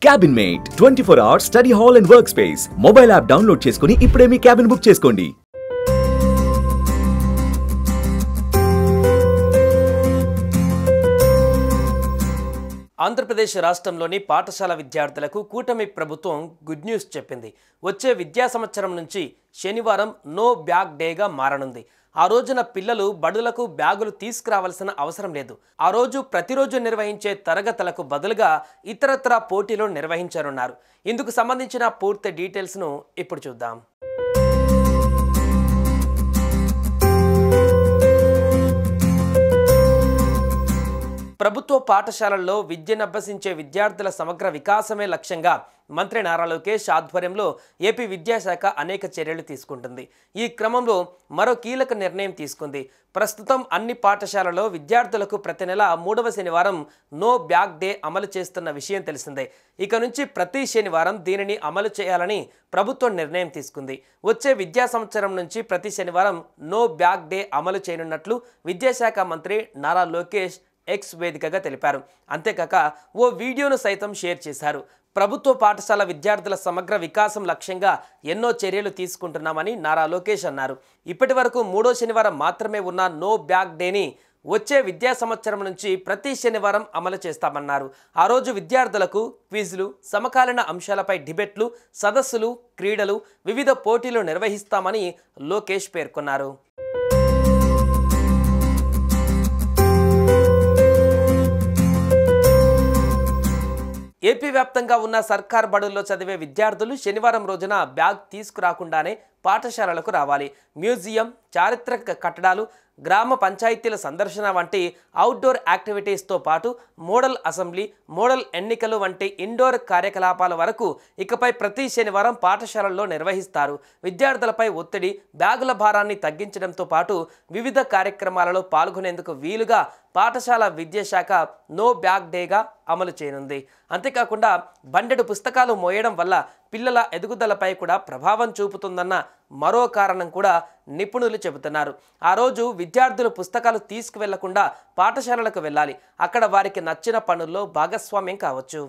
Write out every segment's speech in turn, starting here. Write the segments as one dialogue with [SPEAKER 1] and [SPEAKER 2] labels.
[SPEAKER 1] Cabin mate 24 hours study hall and work space mobile app download చేసుకుని ఇప్పుడే మీ cabin book చేసుకోండి.
[SPEAKER 2] ఆంధ్రప్రదేశ్ రాష్ట్రంలోని పాఠశాల విద్యార్థులకు కూటమి ప్రభుత్వం గుడ్ న్యూస్ చెప్పింది. వచ్చే విద్యా సంవత్సరం నుంచి శనివారం నో బ్యాగ్ డేగా మారనుంది. ఆ రోజున పిల్లలు బడులకు బ్యాగులు తీసుకురావాల్సిన అవసరం లేదు. ఆ రోజు ప్రతిరోజు నిర్వహించే తరగతులకు బదులుగా ఇతరత్రా పోటీలు నిర్వహించనున్నారు. ఇందుకు సంబంధించిన పూర్తి డీటెయిల్స్ను ఇప్పుడు చూద్దాం. ప్రభుత్వ పాఠశాలల్లో విద్యనభ్యసించే విద్యార్థుల సమగ్ర వికాసమే లక్ష్యంగా మంత్రి నారా లోకేష్ ఆధ్వర్యంలో ఏపీ విద్యాశాఖ అనేక చర్యలు తీసుకుంటుంది. ఈ క్రమంలో మరో కీలక నిర్ణయం తీసుకుంది. ప్రస్తుతం అన్ని పాఠశాలలో విద్యార్థులకు ప్రతి నెల 3వ శనివారం నో బ్యాగ్ డే అమలు చేస్తున్న విషయం తెలిసిందే. ఇక నుంచి ప్రతి శనివారం దీనిని అమలు చేయాలని ప్రభుత్వం నిర్ణయం తీసుకుంది. వచ్చే విద్యా సంవత్సరం నుంచి ప్రతి శనివారం నో బ్యాగ్ డే అమలు చేయనున్నట్లు విద్యాశాఖ మంత్రి నారా లోకేష్ ఎక్స్ వేదికగా తెలిపారు. అంతేకాక ఓ వీడియోను సైతం షేర్ చేశారు. ప్రభుత్వ పాఠశాల విద్యార్థుల సమగ్ర వికాసం లక్ష్యంగా ఎన్నో చర్యలు తీసుకుంటున్నామని నారా లోకేష్ అన్నారు. ఇప్పటి వరకు 3వ శనివారం మాత్రమే ఉన్న నో బ్యాగ్ డేని వచ్చే విద్యా సంవత్సరం నుంచి ప్రతి శనివారం అమలు చేస్తామన్నారు. ఆ రోజు విద్యార్థులకు క్విజ్లు, సమకాలీన అంశాలపై డిబేట్లు, సదస్సులు, క్రీడలు, వివిధ పోటీలు నిర్వహిస్తామని లోకేష్ పేర్కొన్నారు. ఏపీ వ్యాప్తంగా ఉన్న సర్కార్ బడుల్లో చదివే విద్యార్థులు శనివారం రోజున బ్యాగ్ తీసుకురాకుండానే పాఠశాలలకు రావాలి. మ్యూజియం, చారిత్రక కట్టడాలు, గ్రామ పంచాయతీల సందర్శన వంటి అవుట్డోర్ యాక్టివిటీస్తో పాటు మోడల్ అసెంబ్లీ, మోడల్ ఎన్నికలు వంటి ఇండోర్ కార్యకలాపాల వరకు ఇకపై ప్రతి శనివారం పాఠశాలల్లో నిర్వహిస్తారు. విద్యార్థులపై ఒత్తిడి, బ్యాగుల భారాన్ని తగ్గించడంతో పాటు వివిధ కార్యక్రమాలలో పాల్గొనేందుకు వీలుగా పాఠశాల విద్యాశాఖ నో బ్యాగ్ డేగా అమలు చేయనుంది. అంతేకాకుండా బండెడు పుస్తకాలు మోయడం వల్ల పిల్లల ఎదుగుదలపై కూడా ప్రభావం చూపుతుందన్న మరో కారణం కూడా నిపుణులు చెబుతున్నారు. ఆ రోజు విద్యార్థులు పుస్తకాలు తీసుకువెళ్లకుండా పాఠశాలలకు వెళ్ళాలి. అక్కడ వారికి నచ్చిన పనుల్లో భాగస్వామ్యం కావచ్చు.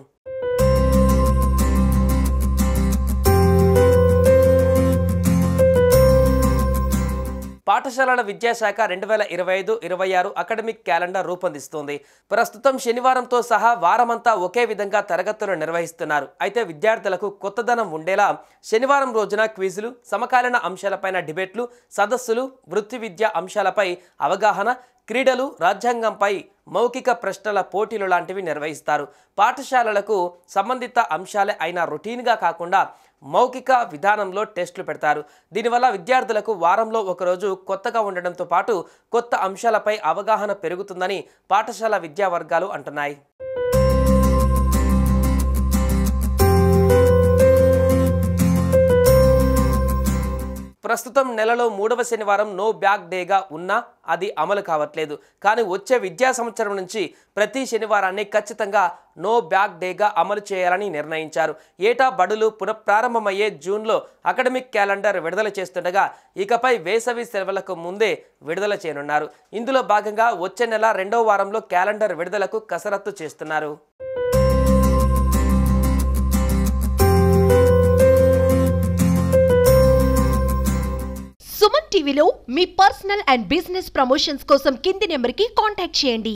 [SPEAKER 2] పాఠశాలల విద్యాశాఖ 2025-26 అకాడమిక్ క్యాలెండర్ రూపొందిస్తోంది. ప్రస్తుతం శనివారంతో సహా వారమంతా ఒకే విధంగా తరగతులు నిర్వహిస్తున్నారు. అయితే విద్యార్థులకు కొత్తదనం ఉండేలా శనివారం రోజున క్విజ్లు, సమకాలీన అంశాలపైన డిబేట్లు, సదస్సులు, వృత్తి విద్యా అంశాలపై అవగాహన, క్రీడలు, రాజ్యాంగంపై మౌఖిక ప్రశ్నల పోటీలు లాంటివి నిర్వహిస్తారు. పాఠశాలలకు సంబంధిత అంశాలే అయినా రొటీన్గా కాకుండా మౌఖిక విధానంలో టెస్టులు పెడతారు. దీనివల్ల విద్యార్థులకు వారంలో ఒకరోజు కొత్తగా ఉండడంతో పాటు కొత్త అంశాలపై అవగాహన పెరుగుతుందని పాఠశాల విద్యా వర్గాలు అంటున్నాయి. ప్రస్తుతం నెలలో 3వ శనివారం నో బ్యాగ్ డేగా ఉన్నా అది అమలు కావట్లేదు. కానీ వచ్చే విద్యా సంవత్సరం నుంచి ప్రతి శనివారాన్ని ఖచ్చితంగా నో బ్యాగ్ డేగా అమలు చేయాలని నిర్ణయించారు. ఏటా బడులు పునఃప్రారంభమయ్యే జూన్లో అకాడమిక్ క్యాలెండర్ విడుదల చేస్తుండగా ఇకపై వేసవి సెలవులకు ముందే విడుదల చేయనున్నారు. ఇందులో భాగంగా వచ్చే నెల 2వ వారంలో క్యాలెండర్ విడుదలకు కసరత్తు చేస్తున్నారు.
[SPEAKER 3] సుమన్ టీవీలో మీ పర్సనల్ అండ్ బిజినెస్ ప్రమోషన్స్ కోసం కింది నెంబర్కి కాంటాక్ట్ చేయండి.